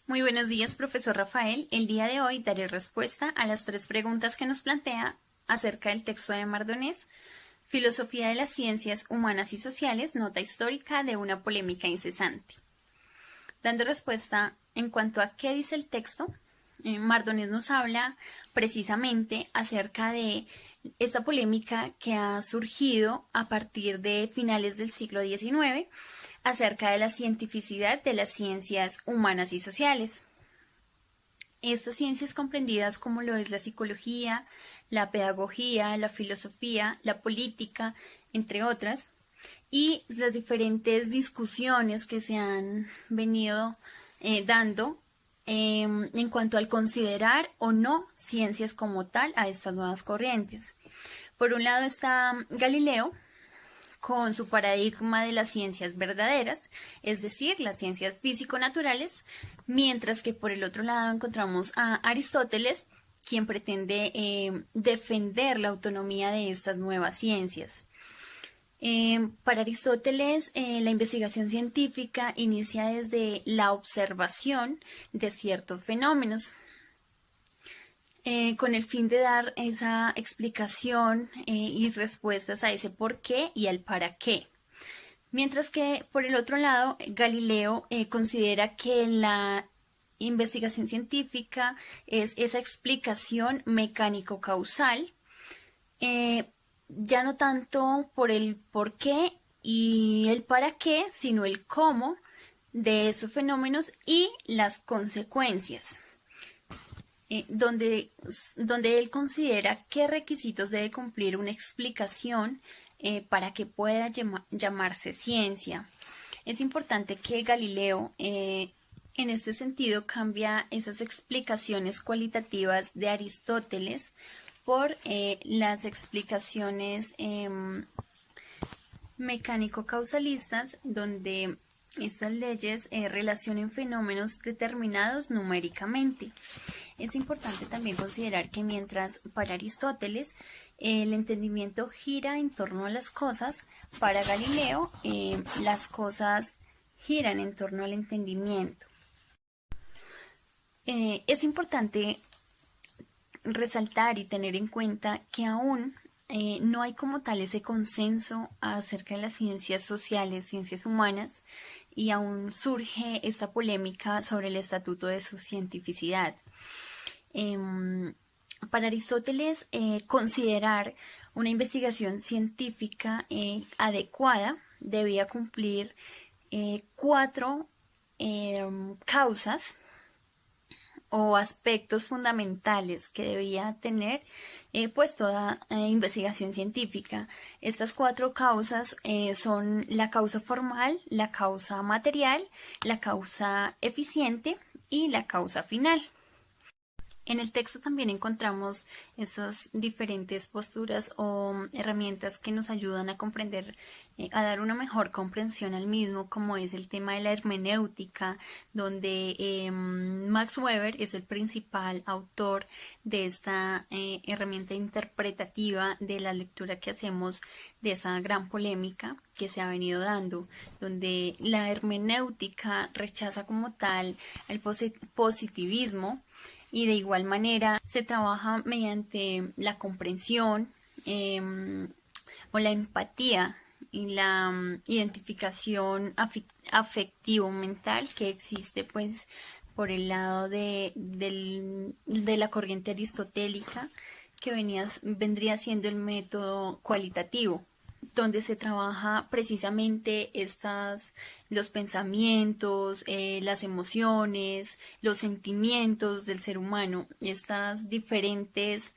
Muy buenos días, profesor Rafael. El día de hoy daré respuesta a las tres preguntas que nos plantea acerca del texto de Mardonés, Filosofía de las Ciencias Humanas y Sociales, nota histórica de una polémica incesante. Dando respuesta en cuanto a qué dice el texto, Mardonés nos habla precisamente acerca de esta polémica que ha surgido a partir de finales del siglo XIX acerca de la cientificidad de las ciencias humanas y sociales. Estas ciencias comprendidas como lo es la psicología, la pedagogía, la filosofía, la política, entre otras, y las diferentes discusiones que se han venido dando en cuanto al considerar o no ciencias como tal a estas nuevas corrientes. Por un lado está Galileo, con su paradigma de las ciencias verdaderas, es decir, las ciencias físico-naturales, mientras que por el otro lado encontramos a Aristóteles, quien pretende defender la autonomía de estas nuevas ciencias. Para Aristóteles, la investigación científica inicia desde la observación de ciertos fenómenos, con el fin de dar esa explicación y respuestas a ese por qué y al para qué. Mientras que, por el otro lado, Galileo considera que la investigación científica es esa explicación mecánico-causal, ya no tanto por el por qué y el para qué, sino el cómo de esos fenómenos y las consecuencias. Donde él considera qué requisitos debe cumplir una explicación para que pueda llamarse ciencia. Es importante que Galileo, en este sentido, cambia esas explicaciones cualitativas de Aristóteles por las explicaciones mecánico-causalistas, donde estas leyes relacionan fenómenos determinados numéricamente. Es importante también considerar que mientras para Aristóteles el entendimiento gira en torno a las cosas, para Galileo las cosas giran en torno al entendimiento. Es importante resaltar y tener en cuenta que aún no hay como tal ese consenso acerca de las ciencias sociales, ciencias humanas, y aún surge esta polémica sobre el estatuto de su cientificidad. Para Aristóteles, considerar una investigación científica adecuada debía cumplir cuatro causas o aspectos fundamentales que debía tener pues toda investigación científica. Estas cuatro causas son la causa formal, la causa material, la causa eficiente y la causa final. En el texto también encontramos esas diferentes posturas o herramientas que nos ayudan a comprender, a dar una mejor comprensión al mismo, como es el tema de la hermenéutica, donde Max Weber es el principal autor de esta herramienta interpretativa de la lectura que hacemos de esa gran polémica que se ha venido dando, donde la hermenéutica rechaza como tal el positivismo, y de igual manera se trabaja mediante la comprensión o la empatía y la identificación afectivo-mental que existe pues por el lado de la corriente aristotélica, que vendría siendo el método cualitativo, donde se trabaja precisamente los pensamientos, las emociones, los sentimientos del ser humano, estas diferentes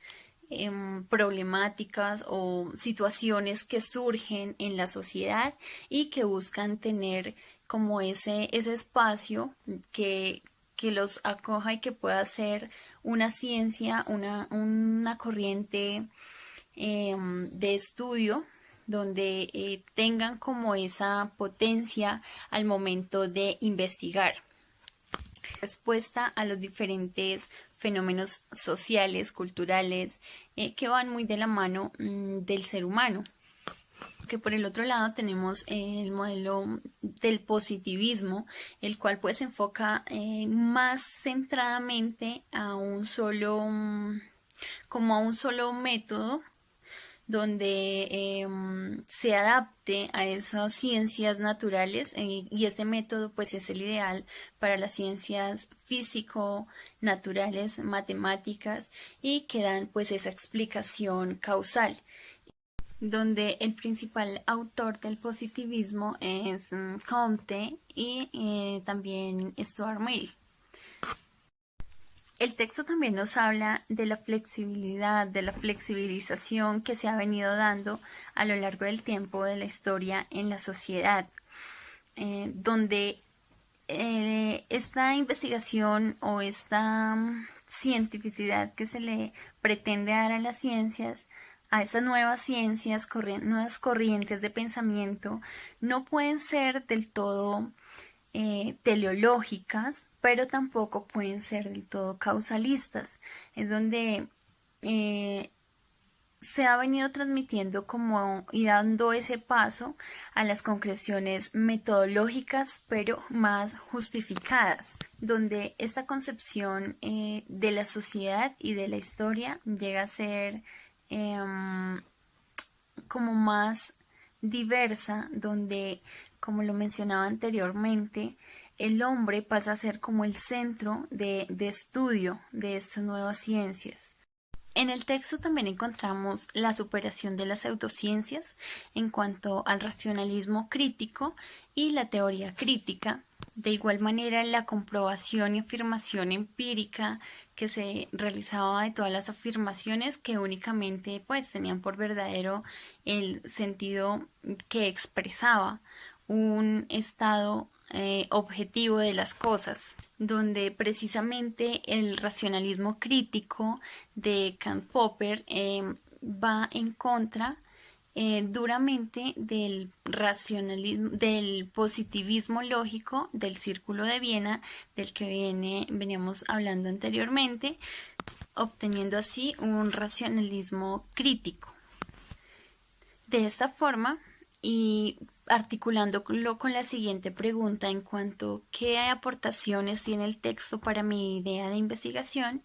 problemáticas o situaciones que surgen en la sociedad y que buscan tener como ese espacio que los acoja y que pueda ser una ciencia, una corriente de estudio donde tengan como esa potencia al momento de investigar. Respuesta a los diferentes fenómenos sociales, culturales, que van muy de la mano del ser humano. Que por el otro lado tenemos el modelo del positivismo, el cual pues se enfoca más centradamente a un solo, como a un solo método donde se adapte a esas ciencias naturales, y este método pues es el ideal para las ciencias físico, naturales, matemáticas, y que dan pues esa explicación causal, donde el principal autor del positivismo es Comte y también Stuart Mill. El texto también nos habla de la flexibilidad, de la flexibilización que se ha venido dando a lo largo del tiempo de la historia en la sociedad, donde esta investigación o esta cientificidad que se le pretende dar a las ciencias, a estas nuevas ciencias, nuevas corrientes de pensamiento, no pueden ser del todo teleológicas, pero tampoco pueden ser del todo causalistas. Es donde se ha venido transmitiendo como y dando ese paso a las concreciones metodológicas, pero más justificadas, donde esta concepción de la sociedad y de la historia llega a ser como más diversa, donde, como lo mencionaba anteriormente, el hombre pasa a ser como el centro de estudio de estas nuevas ciencias. En el texto también encontramos la superación de las pseudociencias en cuanto al racionalismo crítico y la teoría crítica. De igual manera, la comprobación y afirmación empírica que se realizaba de todas las afirmaciones que únicamente pues tenían por verdadero el sentido que expresaba un estado objetivo de las cosas, donde precisamente el racionalismo crítico de Karl Popper va en contra duramente del racionalismo, del positivismo lógico del Círculo de Viena, del que veníamos hablando anteriormente, obteniendo así un racionalismo crítico. De esta forma, y articulándolo con la siguiente pregunta en cuanto a qué aportaciones tiene el texto para mi idea de investigación,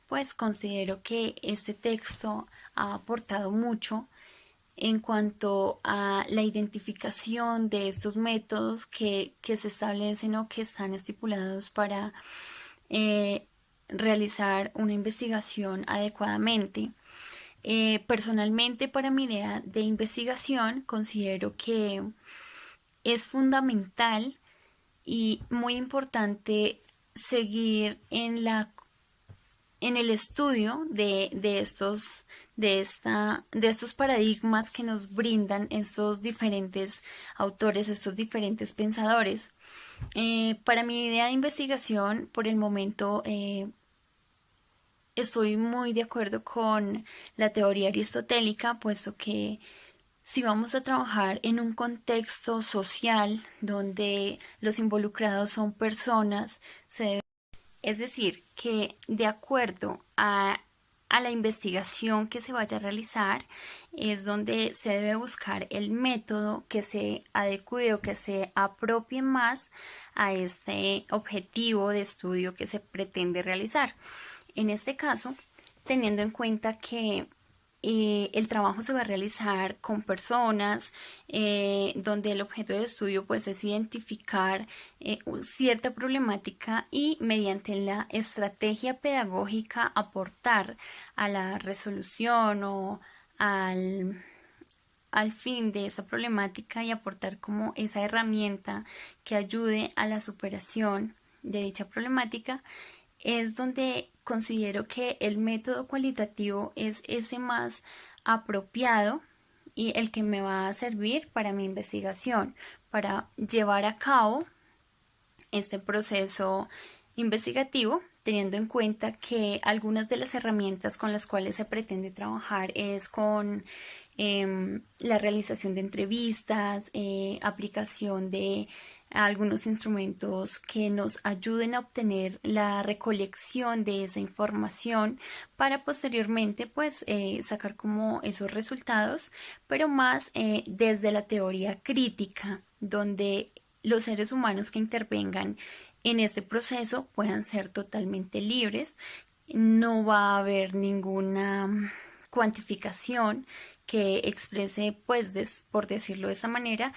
pues considero que este texto ha aportado mucho en cuanto a la identificación de estos métodos que se establecen o que están estipulados para realizar una investigación adecuadamente. Personalmente, para mi idea de investigación, considero que es fundamental y muy importante seguir en el estudio de estos paradigmas que nos brindan estos diferentes autores, estos diferentes pensadores. Para mi idea de investigación, por el momento, estoy muy de acuerdo con la teoría aristotélica, puesto que si vamos a trabajar en un contexto social donde los involucrados son personas, es decir, que de acuerdo a la investigación que se vaya a realizar es donde se debe buscar el método que se adecue o que se apropie más a este objetivo de estudio que se pretende realizar. En este caso, teniendo en cuenta que el trabajo se va a realizar con personas, donde el objeto de estudio pues es identificar cierta problemática y mediante la estrategia pedagógica aportar a la resolución o al fin de esa problemática y aportar como esa herramienta que ayude a la superación de dicha problemática, es donde considero que el método cualitativo es ese más apropiado y el que me va a servir para mi investigación, para llevar a cabo este proceso investigativo, teniendo en cuenta que algunas de las herramientas con las cuales se pretende trabajar es con la realización de entrevistas, aplicación de algunos instrumentos que nos ayuden a obtener la recolección de esa información para posteriormente pues sacar como esos resultados, pero más desde la teoría crítica, donde los seres humanos que intervengan en este proceso puedan ser totalmente libres. No va a haber ninguna cuantificación que exprese, pues, por decirlo de esa manera,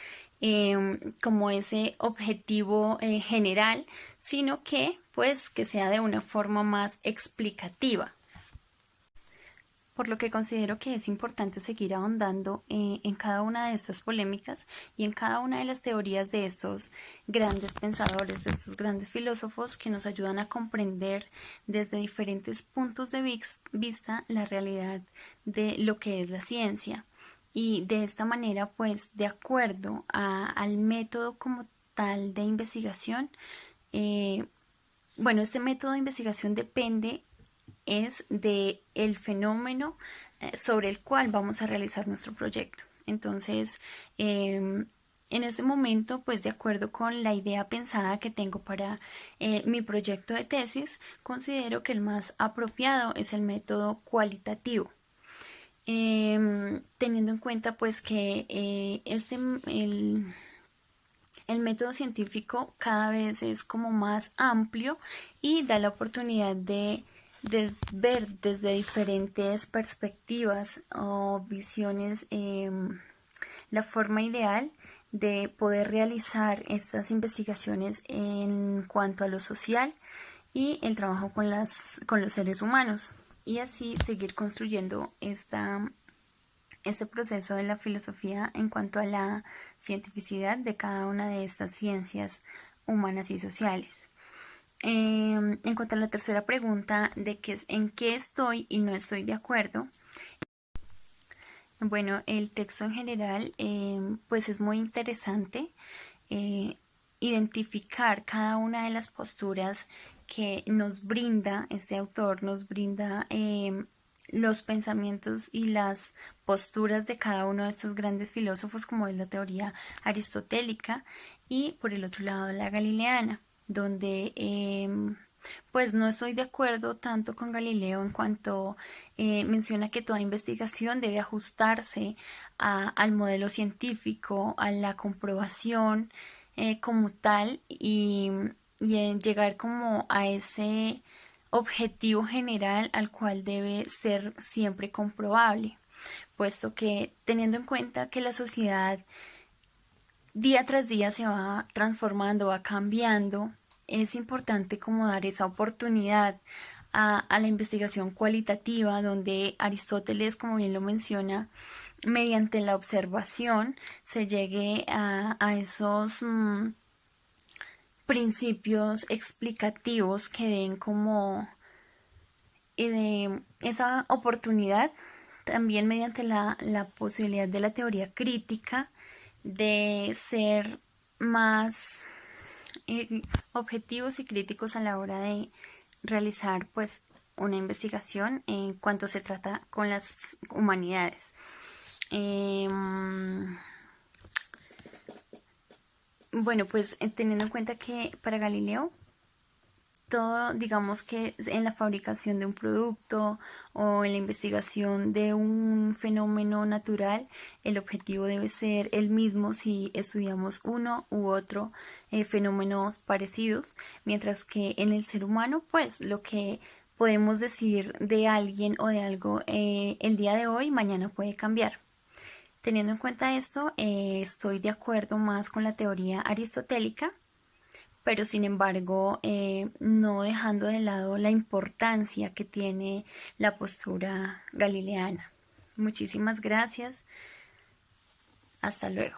como ese objetivo general, sino que, pues, que sea de una forma más explicativa. Por lo que considero que es importante seguir ahondando en cada una de estas polémicas y en cada una de las teorías de estos grandes pensadores, de estos grandes filósofos que nos ayudan a comprender desde diferentes puntos de vista la realidad de lo que es la ciencia. Y de esta manera, pues, de acuerdo al método como tal de investigación, bueno, este método de investigación depende es de el fenómeno sobre el cual vamos a realizar nuestro proyecto. Entonces, en este momento, pues de acuerdo con la idea pensada que tengo para mi proyecto de tesis, considero que el más apropiado es el método cualitativo. Teniendo en cuenta pues que el método científico cada vez es como más amplio y da la oportunidad de ver desde diferentes perspectivas o visiones la forma ideal de poder realizar estas investigaciones en cuanto a lo social y el trabajo con los seres humanos, y así seguir construyendo este proceso de la filosofía en cuanto a la cientificidad de cada una de estas ciencias humanas y sociales. En cuanto a la tercera pregunta de en qué estoy y no estoy de acuerdo, bueno, el texto en general pues es muy interesante identificar cada una de las posturas que nos brinda este autor, nos brinda los pensamientos y las posturas de cada uno de estos grandes filósofos, como es la teoría aristotélica y por el otro lado la galileana, donde pues no estoy de acuerdo tanto con Galileo en cuanto menciona que toda investigación debe ajustarse al modelo científico, a la comprobación como tal y llegar como a ese objetivo general al cual debe ser siempre comprobable, puesto que teniendo en cuenta que la sociedad día tras día se va transformando, va cambiando, es importante como dar esa oportunidad a la investigación cualitativa, donde Aristóteles, como bien lo menciona, mediante la observación se llegue a esos principios explicativos que den como esa oportunidad, también mediante la posibilidad de la teoría crítica, de ser más objetivos y críticos a la hora de realizar pues una investigación en cuanto se trata con las humanidades. Bueno, pues teniendo en cuenta que para Galileo todo, digamos que en la fabricación de un producto o en la investigación de un fenómeno natural, el objetivo debe ser el mismo si estudiamos uno u otro fenómenos parecidos, mientras que en el ser humano, pues lo que podemos decir de alguien o de algo el día de hoy, mañana puede cambiar. Teniendo en cuenta esto, estoy de acuerdo más con la teoría aristotélica, pero sin embargo no dejando de lado la importancia que tiene la postura galileana. Muchísimas gracias. Hasta luego.